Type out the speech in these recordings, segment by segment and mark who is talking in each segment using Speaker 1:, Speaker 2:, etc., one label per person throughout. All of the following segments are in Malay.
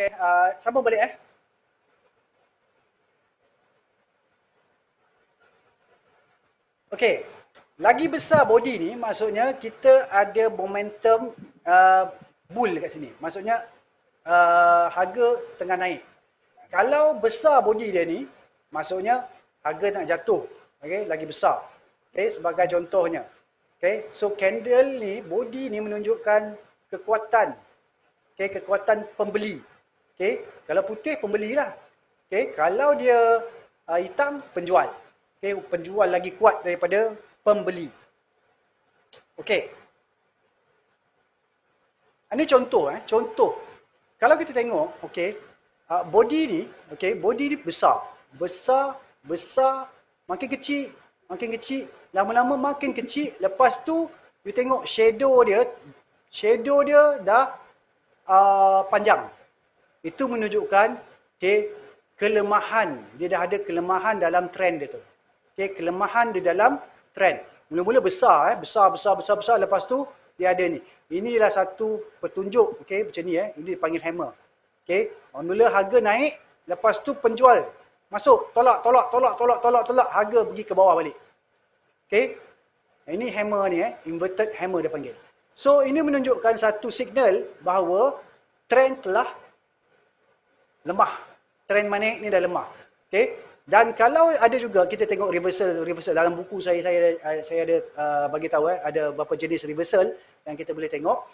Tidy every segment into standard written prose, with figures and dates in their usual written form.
Speaker 1: Okey, sambung balik Okey. Lagi besar body ni maksudnya kita ada momentum bull kat sini. Maksudnya harga tengah naik. Kalau besar body dia ni, maksudnya harga nak jatuh. Okey, lagi besar. Okey, sebagai contohnya. Okey, so candle ni, body ni menunjukkan kekuatan. Okey, kekuatan pembeli. Okey, kalau putih pembelilah. Okey, kalau dia hitam penjual. Okey, penjual lagi kuat daripada pembeli. Okey. Ini contoh contoh. Kalau kita tengok, okey, body ni, okey, body ni besar. Besar, makin kecil, lama-lama makin kecil, lepas tu you tengok shadow dia dah panjang. Itu menunjukkan kelemahan. Dia dah ada kelemahan dalam trend dia tu. Kelemahan di dalam trend. Mula-mula besar, besar, lepas tu dia ada ni. Inilah satu petunjuk, macam ni ini dipanggil hammer. Mula harga naik, lepas tu penjual masuk, tolak, harga pergi ke bawah balik. Ini hammer ni, inverted hammer dia panggil. So, ini menunjukkan satu signal bahawa trend telah lemah. Trend manik ni dah lemah. Dan kalau ada juga kita tengok reversal dalam buku saya ada bagi tahu ada beberapa jenis reversal yang kita boleh tengok.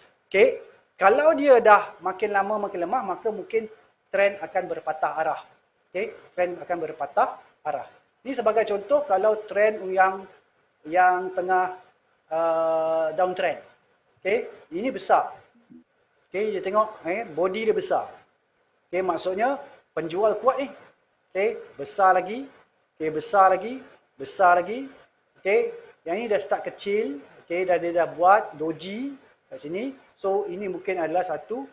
Speaker 1: Kalau dia dah makin lama makin lemah, maka mungkin trend akan berpatah arah. Trend akan berpatah arah. Ini sebagai contoh kalau trend yang tengah downtrend. Ini besar. Dia tengok body dia besar. Maksudnya penjual kuat ni. Besar lagi. Besar lagi. Yang ini dah start kecil. Dan dia dah buat doji kat sini. So, ini mungkin adalah satu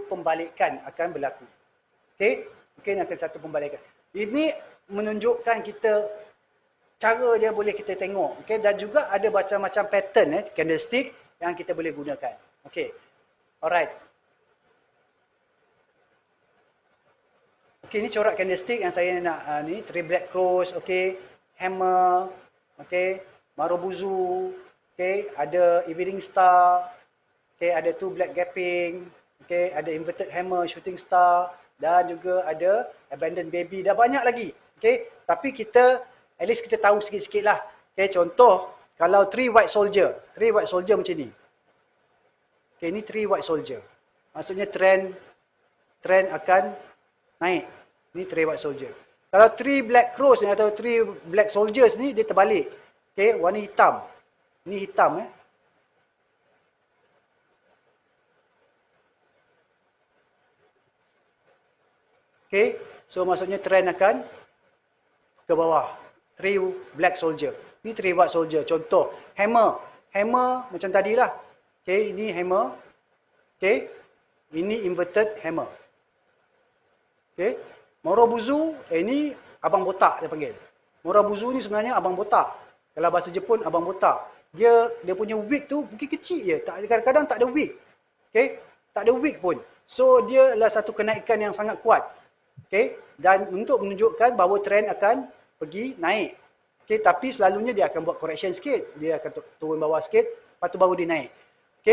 Speaker 1: pembalikan akan berlaku. Mungkin akan satu pembalikan. Ini menunjukkan kita cara dia boleh kita tengok. Dan juga ada macam-macam pattern candlestick yang kita boleh gunakan. Alright. Ini corak candlestick yang saya nak ni, 3 black cross, hammer, marubozu, ada evening star, ada 2 black gapping, ada inverted hammer, shooting star, dan juga ada abandoned baby, dah banyak lagi. Tapi kita at least kita tahu sikit-sikit lah. Contoh kalau 3 white soldier macam ni. Ini 3 white soldier. Maksudnya trend akan naik. Ni 3 white soldier. Kalau 3 black cross ni atau 3 black soldiers ni dia terbalik. Warna hitam. Ni hitam So maksudnya trend akan ke bawah. 3 black soldier. Ni 3 white soldier. Contoh hammer. Hammer macam tadilah. Ini hammer. Ini inverted hammer. Marubozu, ini abang botak dia panggil. Marubozu ni sebenarnya abang botak. Kalau bahasa Jepun, abang botak. Dia punya wick tu mungkin kecil je. Kadang-kadang tak ada wick. Tak ada wick pun. So, dia adalah satu kenaikan yang sangat kuat. Dan untuk menunjukkan bahawa trend akan pergi naik. Tapi selalunya dia akan buat correction sikit. Dia akan turun bawah sikit. Lepas tu baru dia naik.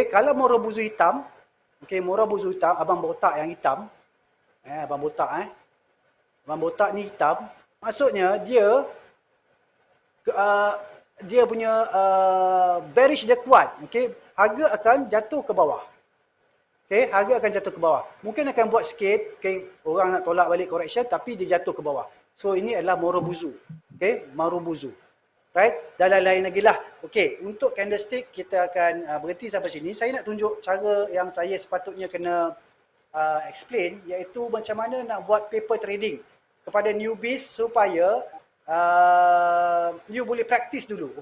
Speaker 1: Kalau marubozu hitam, marubozu hitam, abang botak yang hitam. Abang botak Abang botak ni hitam. Maksudnya dia punya bearish dia kuat. Harga akan jatuh ke bawah. Harga akan jatuh ke bawah. Mungkin akan buat sikit, orang nak tolak balik correction tapi dia jatuh ke bawah. So ini adalah marubozu. Marubozu. Right? Dan lain-lain lagi lah. Untuk candlestick kita akan berhenti sampai sini. Saya nak tunjuk cara yang saya sepatutnya kena explain, iaitu macam mana nak buat paper trading kepada newbies supaya you boleh practice dulu.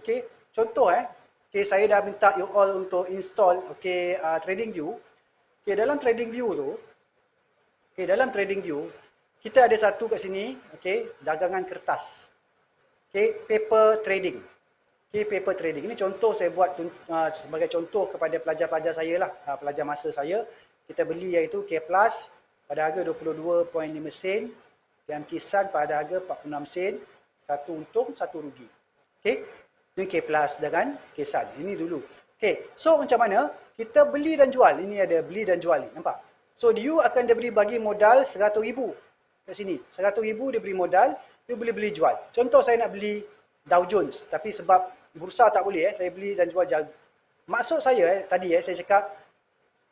Speaker 1: Contoh saya dah minta you all untuk install TradingView. Dalam TradingView tu, dalam TradingView kita ada satu kat sini, dagangan kertas. Paper trading. Paper trading. Ini contoh saya buat sebagai contoh kepada pelajar-pelajar saya lah, pelajar masa saya. kita beli iaitu K Plus pada harga 22.5 sen dan Kisan pada harga 46 sen, satu untung, satu rugi. Okey, ini K Plus dengan Kisan. Ini dulu. Okey, so macam mana kita beli dan jual? Ini ada beli dan jual ni, nampak? So you akan diberi bagi modal 100,000 kat sini. 100,000 dia beri modal, you boleh beli jual. Contoh saya nak beli Dow Jones, tapi sebab bursa tak boleh saya beli dan jual. Maksud saya tadi saya cakap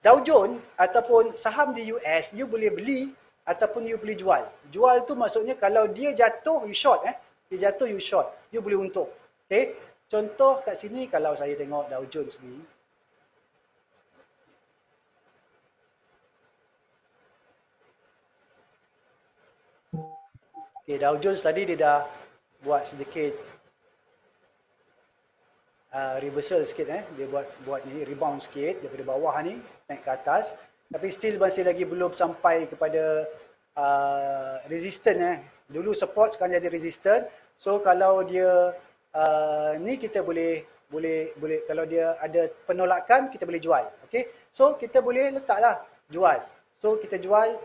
Speaker 1: Dow Jones ataupun saham di US, you boleh beli ataupun you boleh jual. Jual tu maksudnya kalau dia jatuh, you short. Dia jatuh, you short. You boleh untung. Okay? Contoh kat sini kalau saya tengok Dow Jones ni. Okay, Dow Jones tadi dia dah buat sedikit reversal sikit. Dia buat ni rebound sikit daripada bawah ni naik ke atas, tapi still masih lagi belum sampai kepada resistance. Dulu support, sekarang jadi resistance. So kalau dia ni kita boleh kalau dia ada penolakan kita boleh jual. Okey, so kita boleh letaklah jual. So kita jual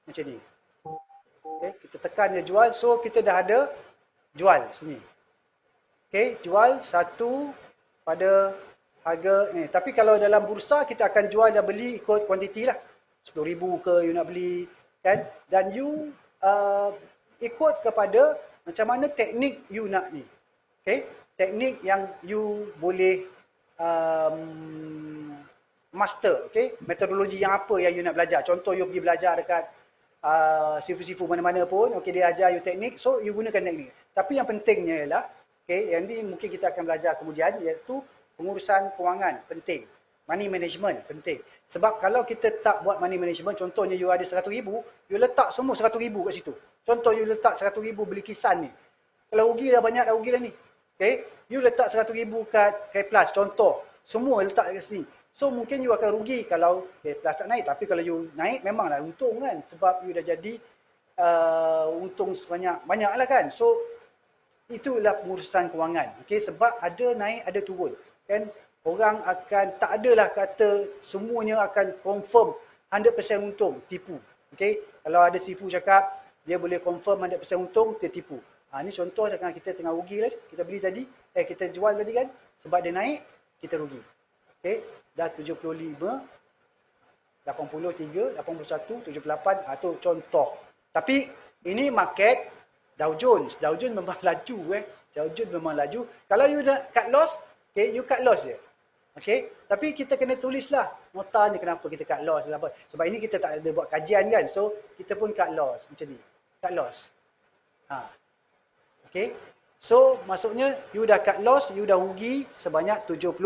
Speaker 1: macam ni. Okey, kita tekan dia jual, so kita dah ada jual sini. Okey, jual satu pada harga ni. Tapi kalau dalam bursa kita akan jual dan beli ikut kuantiti lah. 10,000 ke you nak beli kan, dan you ikut kepada macam mana teknik you nak ni. Okey, teknik yang you boleh master. Okey, metodologi yang apa yang you nak belajar. Contoh you pergi belajar dekat sifu-sifu mana-mana pun, okey, dia ajar you teknik, so you gunakan teknik. Tapi yang pentingnya ialah, okey, yang ni mungkin kita akan belajar kemudian, iaitu pengurusan kewangan penting. Money management penting. Sebab kalau kita tak buat money management, contohnya you ada 100,000, you letak semua 100,000 kat situ. Contoh you letak 100,000 beli Kisan ni. Kalau rugi dah banyak, dah rugi dah ni. Okey, you letak 100,000 kat K Plus, contoh, semua letak kat sini. So mungkin you akan rugi kalau K Plus tak naik, tapi kalau you naik memanglah untung kan, sebab you dah jadi untung banyak lah kan. So itulah pengurusan kewangan. Okey, sebab ada naik ada turun kan, orang akan tak adalah kata semuanya akan confirm 100% untung, tipu. Okey, kalau ada sifu cakap dia boleh confirm 100% untung, dia tipu. Ni contoh dengan kita tengah rugi lah, kita beli tadi, kita jual tadi kan, sebab dia naik kita rugi. Okey, dah 75, 83, 81, 78, tu contoh. Tapi ini market Dow Jones. Dow Jones memang laju Dow Jones memang laju. Kalau you nak cut loss, okay, you cut loss je. Okay, tapi kita kena tulislah notanya kenapa kita cut loss. Sebab ini kita tak ada buat kajian kan. So, kita pun cut loss macam ni. Cut loss. Okay, so maksudnya you dah cut loss, you dah rugi sebanyak 70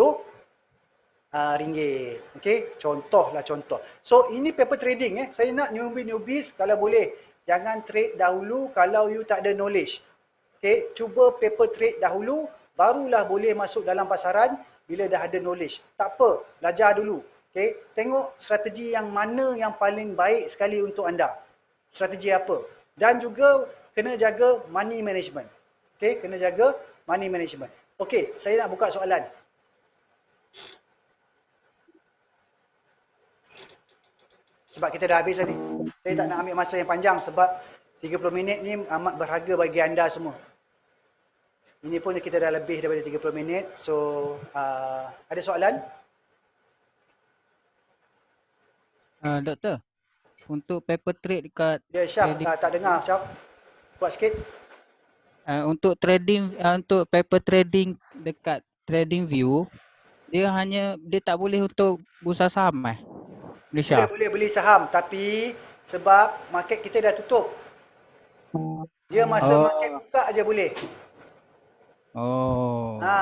Speaker 1: ringgit. Okey, contoh. So ini paper trading Saya nak newbies kalau boleh jangan trade dahulu kalau you tak ada knowledge. Okey, cuba paper trade dahulu, barulah boleh masuk dalam pasaran bila dah ada knowledge. Tak apa, belajar dulu. Okey, tengok strategi yang mana yang paling baik sekali untuk anda. Strategi apa? Dan juga kena jaga money management. Okey, kena jaga money management. Okey, saya nak buka soalan. Sebab kita dah habis tadi. Saya tak nak ambil masa yang panjang sebab 30 minit ni amat berharga bagi anda semua. Ini pun kita dah lebih daripada 30 minit. So, ada soalan?
Speaker 2: Doktor, untuk paper trade dekat...
Speaker 1: Ya, Syaf, tak dengar, Syaf. Buat sikit.
Speaker 2: Untuk trading, untuk paper trading dekat TradingView, dia tak boleh untuk bursa saham Malaysia?
Speaker 1: Boleh beli saham, tapi sebab market kita dah tutup. Dia masa market buka aja boleh.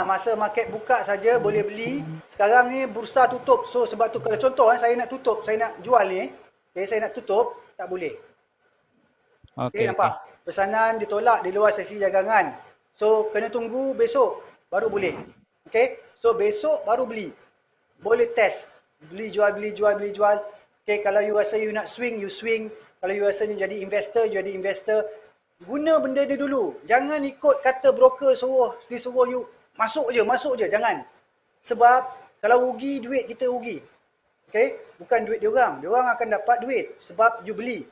Speaker 1: Masa market buka saja boleh beli. Sekarang ni bursa tutup. So sebab tu kalau contoh saya nak tutup, saya nak jual ni, saya nak tutup, tak boleh. Okey, nampak? Pesanan ditolak di luar sesi dagangan. So kena tunggu besok baru boleh. Okey? So besok baru beli. Boleh test. Beli jual. Okey, kalau you rasa you nak swing, you swing. Kalau you rasa you jadi investor, you jadi investor. Guna benda dia dulu. Jangan ikut kata broker disuruh you masuk je, jangan. Sebab kalau rugi, duit kita rugi. Okay, bukan duit diorang. Diorang akan dapat duit sebab you beli.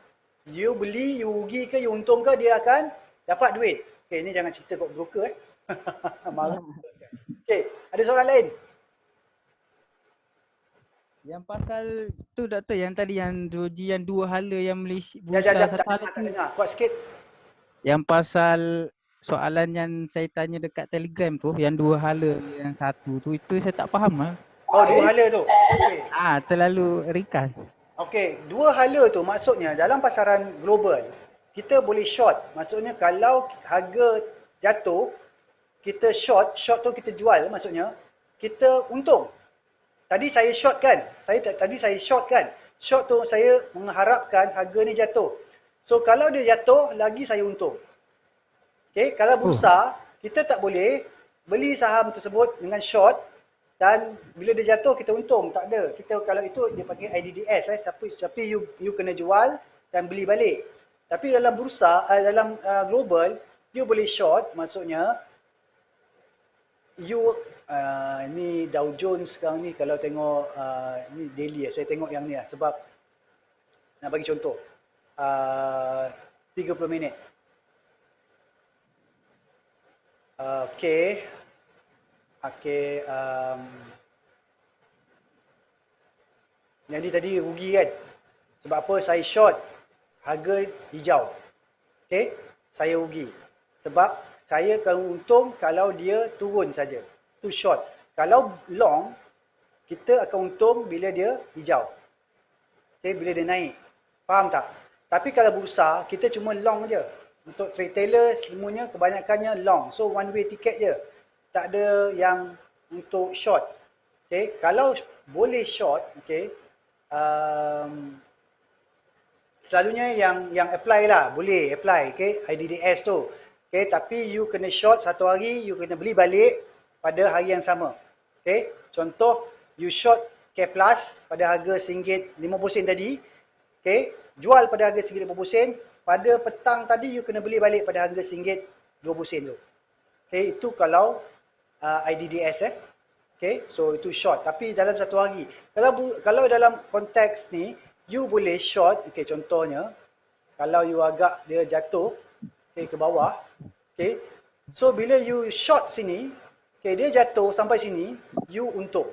Speaker 1: You beli, you rugi ke, you untung ke, dia akan dapat duit. Okay, ni jangan cerita kat broker Marah. Okay, ada soalan lain?
Speaker 2: Yang pasal tu doktor, yang tadi yang Doji yang dua hala yang Malaysia
Speaker 1: Jap,
Speaker 2: bursa
Speaker 1: tak
Speaker 2: satu hala
Speaker 1: dengar, tak
Speaker 2: tu.
Speaker 1: dengar. Kuat sikit.
Speaker 2: Yang pasal soalan yang saya tanya dekat Telegram tu, yang dua hala yang satu tu, itu saya tak faham lah.
Speaker 1: Oh, dua hala tu. Okay.
Speaker 2: Terlalu ringkas.
Speaker 1: Okey, dua hala tu maksudnya dalam pasaran global, kita boleh short. Maksudnya kalau harga jatuh, kita short, short tu kita jual maksudnya, kita untung. Tadi saya short kan? Tadi saya short kan? Short tu saya mengharapkan harga ni jatuh. So kalau dia jatuh, lagi saya untung. Okey, kalau bursa, kita tak boleh beli saham tersebut dengan short dan bila dia jatuh kita untung. Tak ada. Kita kalau itu dia pakai IDDS tapi you kena jual dan beli balik. Tapi dalam bursa, dalam global, you boleh short, maksudnya you ni Dow Jones sekarang ni kalau tengok ni daily saya tengok yang ni sebab nak bagi contoh 30 minit. Okey. Jadi tadi rugi kan? Sebab apa? Saya short harga hijau. Okey? Saya rugi. Sebab saya akan untung kalau dia turun saja. Itu short. Kalau long, kita akan untung bila dia hijau. Okey, bila dia naik. Faham tak? Tapi kalau bursa, kita cuma long je. Untuk retailer semuanya kebanyakannya long. So one way ticket je. Tak ada yang untuk short. Okey, kalau boleh short, okey, selalunya yang apply lah, boleh apply, okey, IDDS tu. Okey, tapi you kena short satu hari, you kena beli balik pada hari yang sama. Okey, contoh you short K Plus pada harga RM1.50 tadi. Okey, jual pada harga RM1.50, pada petang tadi you kena beli balik pada harga RM1.20 tu. Okey, itu kalau IDDS Okay, so itu short. Tapi dalam satu hari. Kalau dalam konteks ni, you boleh short. Okay, contohnya, kalau you agak dia jatuh okay, ke bawah. Okay, so bila you short sini, okay, dia jatuh sampai sini, you untung.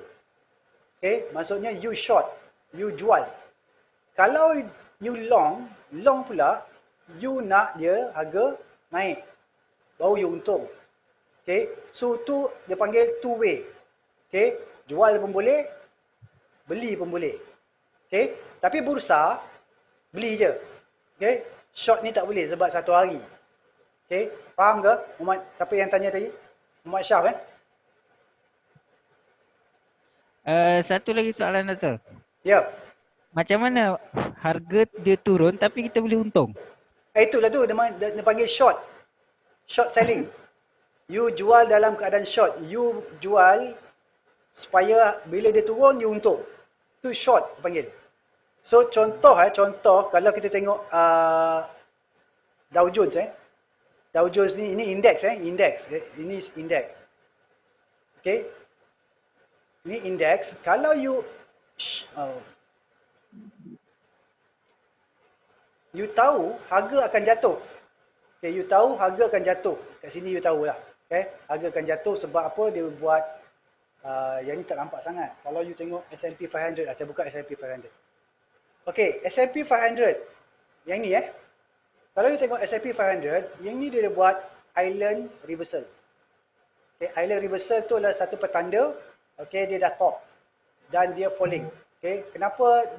Speaker 1: Okay, maksudnya you short, you jual. Kalau you long pula, you nak dia harga naik. Baru you untung. Okay, so tu dia panggil two way. Okay, jual pun boleh, beli pun boleh. Okay, tapi bursa, beli je. Okay, short ni tak boleh sebab satu hari. Okay, faham ke? Siapa yang tanya tadi? Muhammad Syaf
Speaker 2: Satu lagi soalan doktor.
Speaker 1: Ya.
Speaker 2: Macam mana harga dia turun tapi kita boleh untung?
Speaker 1: Itulah tu, dia panggil short. Short selling. You jual dalam keadaan short. You jual supaya bila dia turun, you untung. Itu short panggil. So contoh kalau kita tengok Dow Jones Dow Jones ni, ini indeks ini indeks. Okay. Ini indeks. Kalau you tahu harga akan jatuh. Okay, you tahu harga akan jatuh. Kat sini you tahulah. Okay, harga akan jatuh sebab apa? Dia buat yang ni tak nampak sangat. Kalau you tengok S&P 500, saya buka S&P 500. Okey, S&P 500. Yang ni Kalau you tengok S&P 500, yang ni dia buat island reversal. Okay, island reversal tu adalah satu petanda, okay, dia dah top dan dia falling. Okay, kenapa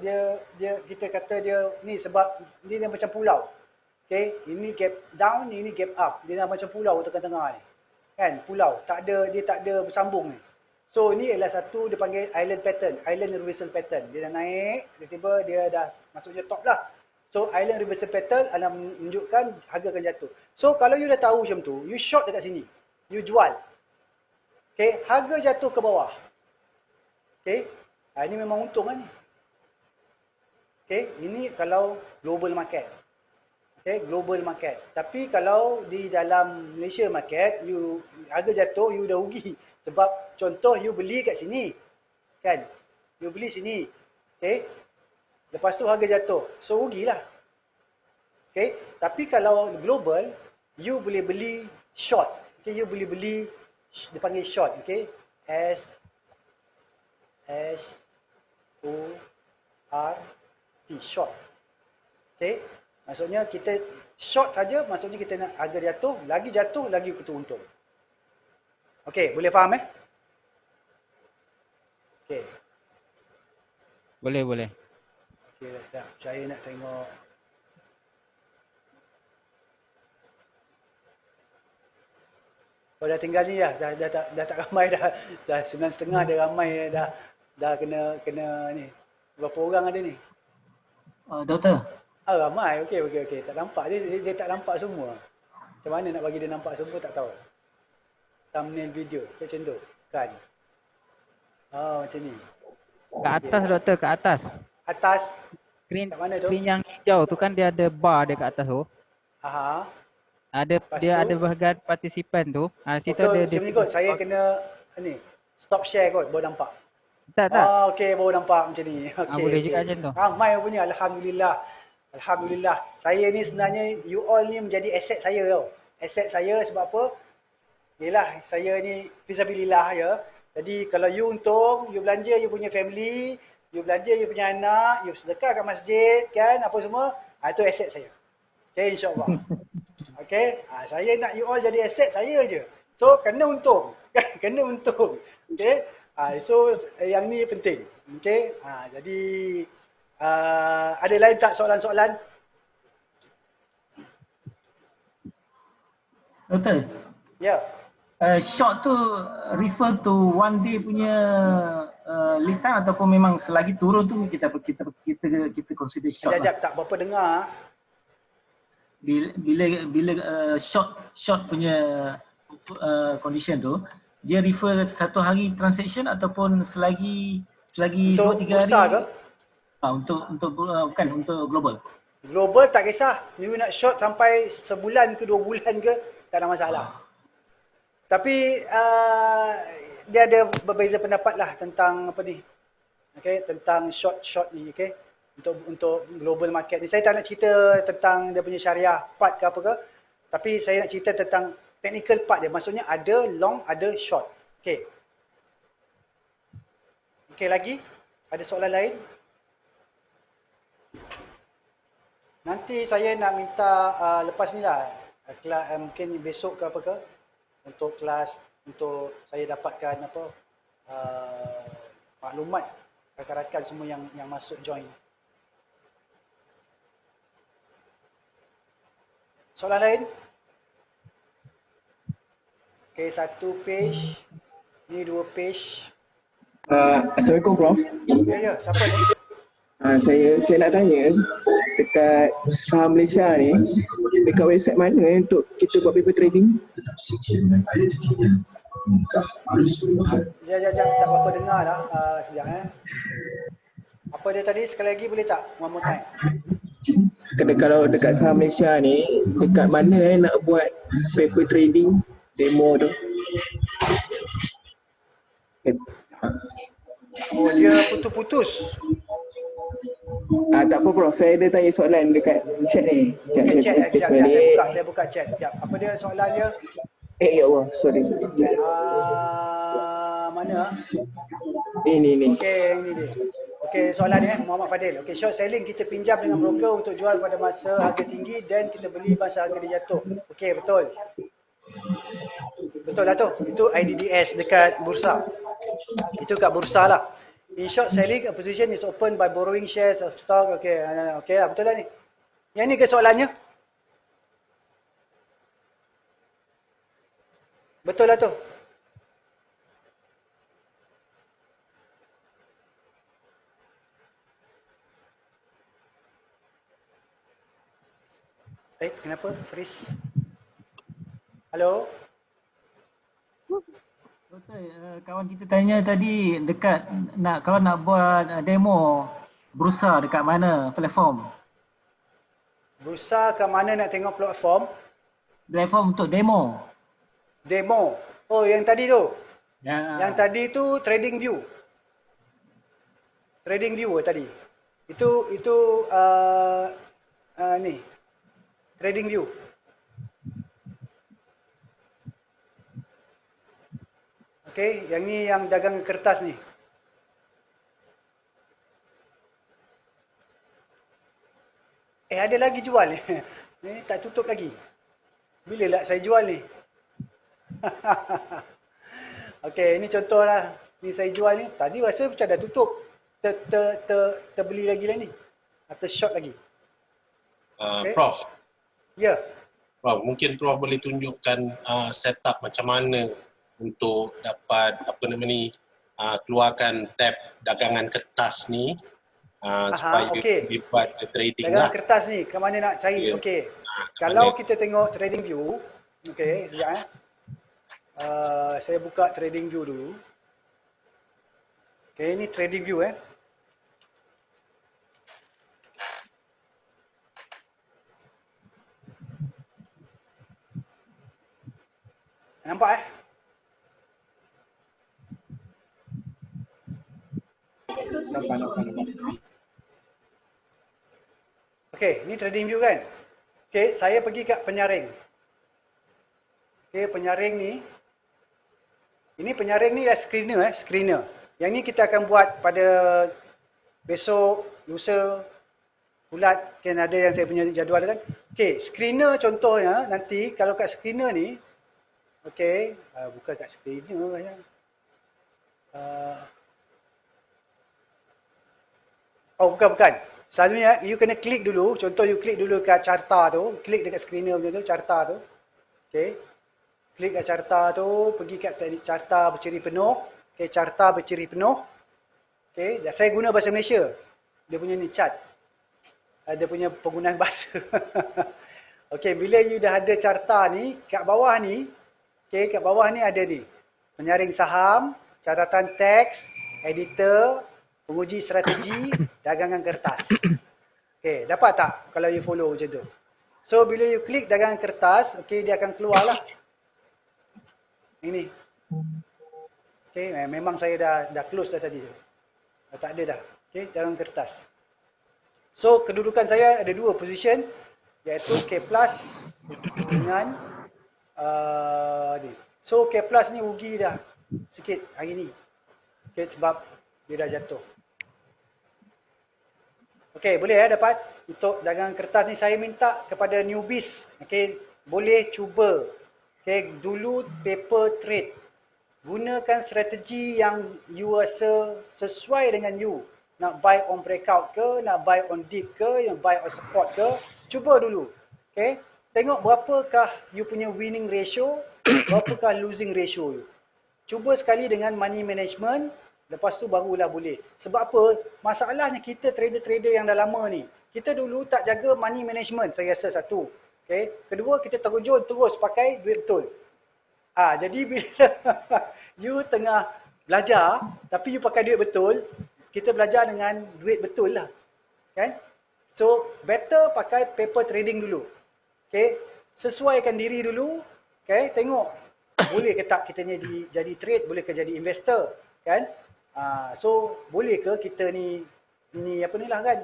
Speaker 1: kita kata dia ni sebab dia macam pulau. Okay, ini gap down, ini gap up. Dia dah macam pulau tengah-tengah ni. Kan, pulau, dia tak ada bersambung ni. So ni adalah satu dia panggil island pattern, island reversal pattern. Dia dah naik, tiba-tiba dia dah maksudnya top lah. So island reversal pattern adalah menunjukkan harga akan jatuh. So kalau you dah tahu macam tu, you short dekat sini. You jual. Okay, harga jatuh ke bawah. Okay, ini memang untung kan ni. Okay, ini kalau global market. Okay, global market. Tapi kalau di dalam Malaysia market, you harga jatuh, you dah rugi. Sebab contoh you beli kat sini. Kan? You beli sini. Okay. Lepas tu harga jatuh. So rugilah. Okay. Tapi kalau global, you boleh beli short. Okay. You boleh beli, dia panggil short. Okay. S-O-R-T. Short. Okay. Maksudnya kita short saja, maksudnya kita nak harga jatuh, lagi kita untung. Okay. Boleh faham Okay.
Speaker 2: Boleh, boleh.
Speaker 1: Okay, sekejap. Saya nak tengok. Oh, dah tinggal ni dah tak ramai dah. Dah 9.30 dah ramai dah kena ni. Berapa orang ada ni?
Speaker 3: Doktor.
Speaker 1: Ramai. Okey. Tak nampak. Dia tak nampak semua. Macam mana nak bagi dia nampak semua tak tahu. Thumbnail video. Macam tu. Kan? Macam ni.
Speaker 2: Kat atas doktor, kat atas.
Speaker 1: Atas.
Speaker 2: Screen,
Speaker 1: Kat mana tu?
Speaker 2: screen yang hijau tu kan dia ada bar dia kat atas tu.
Speaker 1: Aha.
Speaker 2: Dia
Speaker 1: tu?
Speaker 2: ada bahagian partisipan tu. Situ
Speaker 1: Betul,
Speaker 2: ada
Speaker 1: macam ni kot. Saya kena ni. Stop share kot. Baru nampak.
Speaker 2: tak.
Speaker 1: Okey, baru nampak macam ni. Okey.
Speaker 2: Boleh juga macam tu.
Speaker 1: Ramai punya. Alhamdulillah. Saya ni sebenarnya you all ni menjadi aset saya tau. Aset saya sebab apa? Yelah, saya ni fisabilillah ya. Jadi kalau you untung, you belanja you punya family, you belanja you punya anak, you sedekah kat masjid kan, apa semua, itu aset saya. Okay, insyaAllah. Okay, saya nak you all jadi aset saya je. So, kena untung. Kena untung. Okay, so yang ni penting. Okay, jadi ada lain tak soalan-soalan?
Speaker 3: Doktor.
Speaker 1: Ya.
Speaker 3: Short tu refer to one day punya lead time ataupun memang selagi turun tu kita consider short.
Speaker 1: Sekejap, tak berapa dengar.
Speaker 3: Bila short punya condition tu, dia refer satu hari transaction ataupun selagi
Speaker 1: Untuk
Speaker 3: 2-3 hari.
Speaker 1: bursa ke?
Speaker 3: Bukan untuk global.
Speaker 1: Global tak kisah. You nak short sampai sebulan ke 2 bulan ke, tak ada masalah. Tapi dia ada berbeza pendapat lah tentang apa ni. Okay, tentang short ni, okay. Untuk global market ni. Saya tak nak cerita tentang dia punya syariah part ke apa ke. Tapi saya nak cerita tentang technical part dia. Maksudnya ada long, ada short. Okay. Okay, lagi? Ada soalan lain? Nanti saya nak minta lepas ni lah. Mungkin besok ke apa ke. Untuk kelas, untuk saya dapatkan apa maklumat rakan-rakan semua yang masuk join. Soalan lain? Okay, 1 page. Ni 2 page.
Speaker 4: Assalamualaikum Prof.
Speaker 1: Ya, siapa ni?
Speaker 4: Saya nak tanya dekat saham Malaysia ni, dekat website mana untuk kita buat paper trading?
Speaker 1: Sekejap, tak berapa dengar dah. Sekejap Apa dia tadi? Sekali lagi boleh tak? One more time.
Speaker 4: Kalau dekat saham Malaysia ni, dekat mana nak buat paper trading demo tu?
Speaker 1: Oh, dia putus-putus.
Speaker 4: Tak apa Prof, saya ada tanya soalan dekat chat ni.
Speaker 1: Okay, chat.
Speaker 4: Sekejap,
Speaker 1: Saya buka chat. Sekejap. Apa dia soalan dia?
Speaker 4: Ya Allah, sorry.
Speaker 1: Mana?
Speaker 4: Ini.
Speaker 1: Okey, ini dia. Okey, soalan dia Muhammad Fadil. Okey, short selling kita pinjam dengan broker untuk jual pada masa harga tinggi dan kita beli masa harga dia jatuh. Okey, betul. Betul lah tu. Itu IDDS dekat bursa. Itu kat bursa lah. In short selling, a position is open by borrowing shares of stock. Okey, okey lah, betul lah ni. Yang ni ke soalannya? Betul lah tu. Kenapa? Freeze. Halo?
Speaker 3: Doktor, kawan kita tanya tadi dekat kalau nak buat demo bursa dekat mana platform?
Speaker 1: Bursa kat mana nak tengok platform?
Speaker 3: Platform untuk demo.
Speaker 1: Demo. Oh, yang tadi tu.
Speaker 3: Ya.
Speaker 1: Yang tadi tu TradingView. Trading view tadi. Itu ni. Trading view. Okey, yang ni yang dagang kertas ni. Ada lagi jual ni. Ni tak tutup lagi. Bila lah saya jual ni? Okey, ini contohlah. Ni saya jual ni. Tadi rasa macam dah tutup. Terbeli lagi lah ni. Atau short lagi. Okay.
Speaker 5: Prof.
Speaker 1: Ya.
Speaker 5: Prof, mungkin Prof boleh tunjukkan setup macam mana untuk dapat keluarkan tab dagangan kertas ni supaya
Speaker 1: okey.
Speaker 5: buat trading
Speaker 1: Dagangan
Speaker 5: lah.
Speaker 1: kertas ni, ke mana nak cari?
Speaker 5: Ya.
Speaker 1: Okey. Kalau kita tengok trading view, okey, sekejap saya buka trading view dulu. Okey, ini trading view Nampak
Speaker 4: Nampak.
Speaker 1: Okey, ni trading view kan? Okey, saya pergi kat penyaring. Okey, penyaring ni. Ini penyaring ni dah screener. Yang ni kita akan buat pada besok, lusa, bulat. Kan ada yang saya punya jadual kan? Okey, screener contohnya nanti kalau kat screener ni, okey, bukan kat screener ya. Bukan. Selalunya you kena klik dulu. Contoh you klik dulu kat carta tu. Klik dekat screener macam tu, carta tu. Okey. Klik kat carta tu, pergi kat teknik carta berciri penuh. Okey, carta berciri penuh. Okey, saya guna bahasa Malaysia. Dia punya ni chart. Dia punya penggunaan bahasa. Okey, bila you dah ada carta ni, kat bawah ni, okey, kat bawah ni ada ni. Penyaring saham, catatan teks, editor, penguji strategi, dagangan kertas. Okey, dapat tak kalau you follow macam tu? So, bila you klik dagangan kertas, okey, dia akan keluar lah. Ini. Okey, memang saya dah close dah tadi. Tak ada dah. Okey, dagangan kertas. So, kedudukan saya ada dua position, iaitu K plus dengan ni. So, K plus ni rugi dah sikit hari ni. Okey, sebab dia dah jatuh. Okey, boleh dapat untuk dagangan kertas ni. Saya minta kepada newbies, okey, boleh cuba. Okey, dulu paper trade. Gunakan strategi yang you rasa sesuai dengan you. Nak buy on breakout ke, nak buy on dip ke, nak buy on support ke, cuba dulu. Okey, tengok berapakah you punya winning ratio, berapakah losing ratio you. Cuba sekali dengan money management. Lepas tu barulah boleh. Sebab apa? Masalahnya kita trader-trader yang dah lama ni. Kita dulu tak jaga money management, saya rasa satu. Okay. Kedua, kita terjun terus pakai duit betul. Jadi bila you tengah belajar, tapi you pakai duit betul, kita belajar dengan duit betul lah. Kan? So, better pakai paper trading dulu. Okay. Sesuaikan diri dulu. Okay. Tengok, boleh ke tak kita ni jadi trade, boleh ke jadi investor. Kan? So boleh ke kita ni apa ni lah kan,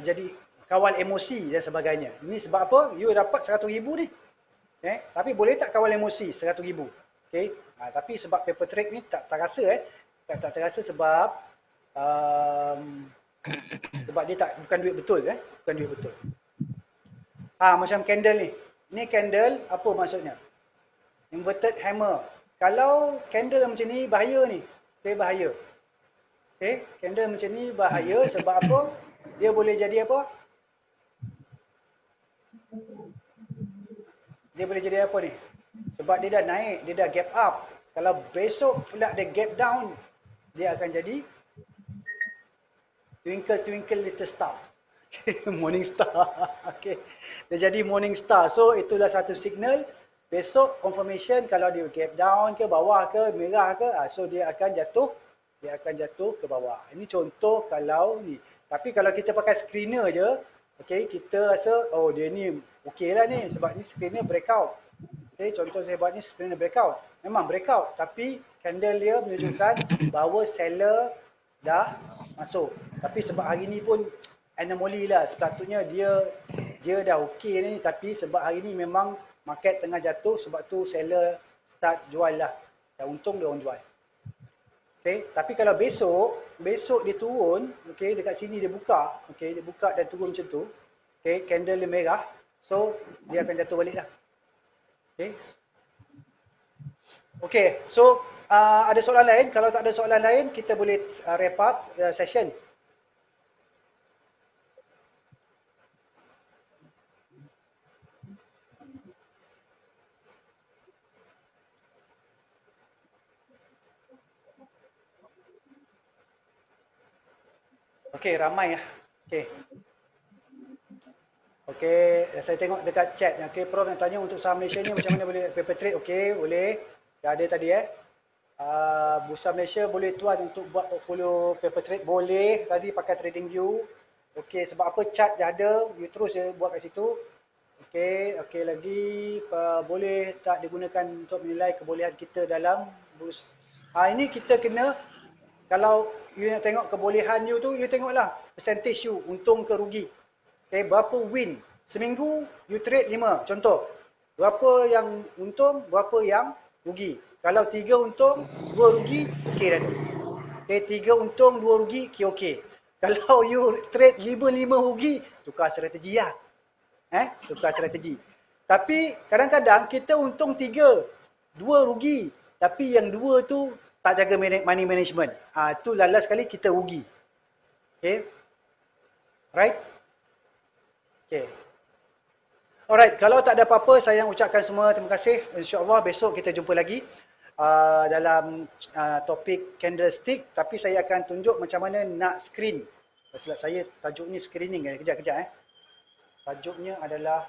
Speaker 1: jadi kawal emosi dan sebagainya. Ini sebab apa? You dapat 100,000 ni. Tapi boleh tak kawal emosi 100,000? Okay. Tapi sebab paper trade ni tak terasa tak terasa sebab sebab dia bukan duit betul bukan duit betul. Macam candle ni. Ni candle apa maksudnya? Inverted hammer. Kalau candle macam ni bahaya ni. Okay, bahaya. Okay, candle macam ni bahaya sebab apa? Dia boleh jadi apa? Dia boleh jadi apa ni? Sebab dia dah naik, dia dah gap up. Kalau besok pula dia gap down, dia akan jadi twinkle twinkle little star. Morning star. Okay. Dia jadi morning star. So itulah satu signal. Besok confirmation kalau dia gap down ke bawah ke merah ke, so dia akan jatuh ke bawah. Ini contoh kalau ni. Tapi kalau kita pakai screener je, okey, kita rasa dia ni okey lah ni sebab ni screener breakout. Okay, contoh saya buat ni sebenarnya breakout. Memang breakout, tapi candle dia menunjukkan bahawa seller dah masuk. Tapi sebab hari ni pun anomaly lah. Sepatutnya dia dah okey ni, tapi sebab hari ni memang market tengah jatuh, sebab tu seller start jual lah. Dah untung dia orang jual. Okay, tapi kalau besok dia turun, okay, dekat sini dia buka, okay, dia buka dan turun macam tu, okay, candle dia merah, so dia akan jatuh balik lah. Okay. Okay, so ada soalan lain? Kalau tak ada soalan lain, kita boleh wrap up session. Okay, ramai lah. Okay. Okey, saya tengok dekat chat. Okey, Prof nak tanya untuk saham Malaysia ni macam mana boleh paper trade? Okey, boleh. Dah ada tadi Bursa Malaysia boleh tuan untuk buat portfolio paper trade? Boleh. Tadi pakai TradingView. Okey, sebab apa chart dah ada, you terus je buat kat situ. Okey, okey lagi boleh tak digunakan untuk menilai kebolehan kita dalam bursa. Ini kita kena, kalau you nak tengok kebolehan you tu, you tengoklah percentage you, untung ke rugi. Okay, berapa win? Seminggu you trade 5, contoh. Berapa yang untung, berapa yang rugi. Kalau 3 untung, 2 rugi, okey dah tu. Okay, 3 untung, 2 rugi, okey. Kalau you trade 5 rugi, tukar strategi lah. Tukar strategi. Tapi kadang-kadang kita untung 3, 2 rugi. Tapi yang 2 tu tak jaga money management. Tu last sekali kita rugi. Okay. Right? Okay. Alright, kalau tak ada apa-apa, saya ucapkan semua terima kasih. InsyaAllah besok kita jumpa lagi dalam topik candlestick. Tapi saya akan tunjuk macam mana nak screen. Sebab saya tajuk ni screening. Kejap-kejap. Tajuknya adalah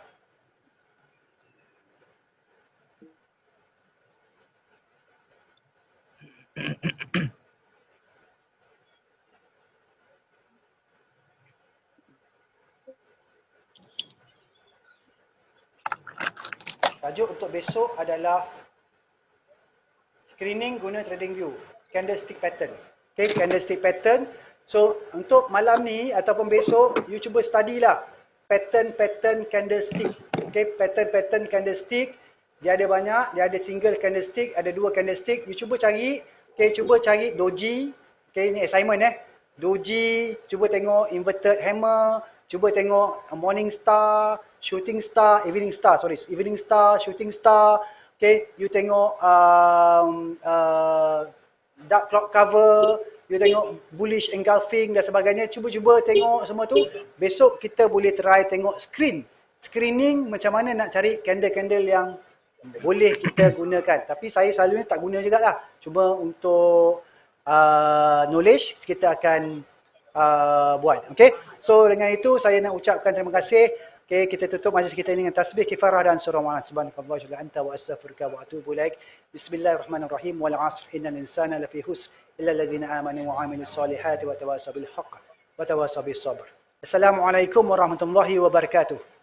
Speaker 1: tajuk untuk besok adalah screening guna TradingView, candlestick pattern. Okay, candlestick pattern. So, untuk malam ni ataupun besok, you cuba study lah pattern candlestick. Okay, pattern candlestick. Dia ada banyak, dia ada single candlestick, ada 2 candlestick. You cuba cari, okay, cuba cari doji. Okay, ni assignment Doji, cuba tengok inverted hammer, cuba tengok morning star, shooting star, evening star, shooting star. Okay, you tengok dark cloud cover, you tengok bullish engulfing dan sebagainya. Cuba-cuba tengok semua tu. Besok kita boleh try tengok screening macam mana nak cari candle-candle yang boleh kita gunakan. Tapi saya selalunya tak guna jugalah. Cuma untuk knowledge kita akan buat. Okay, so dengan itu saya nak ucapkan terima kasih. Okay, kita tutup majlis kita ini dengan tasbih, kifarah dan surah Muhammad. Subhanakallah wa anta wa astaghfiruka wa atubu ilaik. Bismillahirrahmanirrahim. Wal 'asr innal insana lafi khusr illa allazina amanu wa 'amilus solihati wa tawasaw bil haqq wa tawasaw bis sabr. Assalamualaikum warahmatullahi wabarakatuh.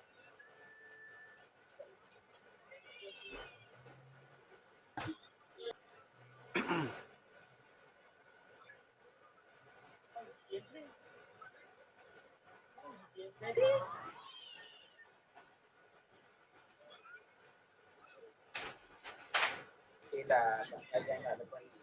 Speaker 4: Dah, dah, dah, dah, dah.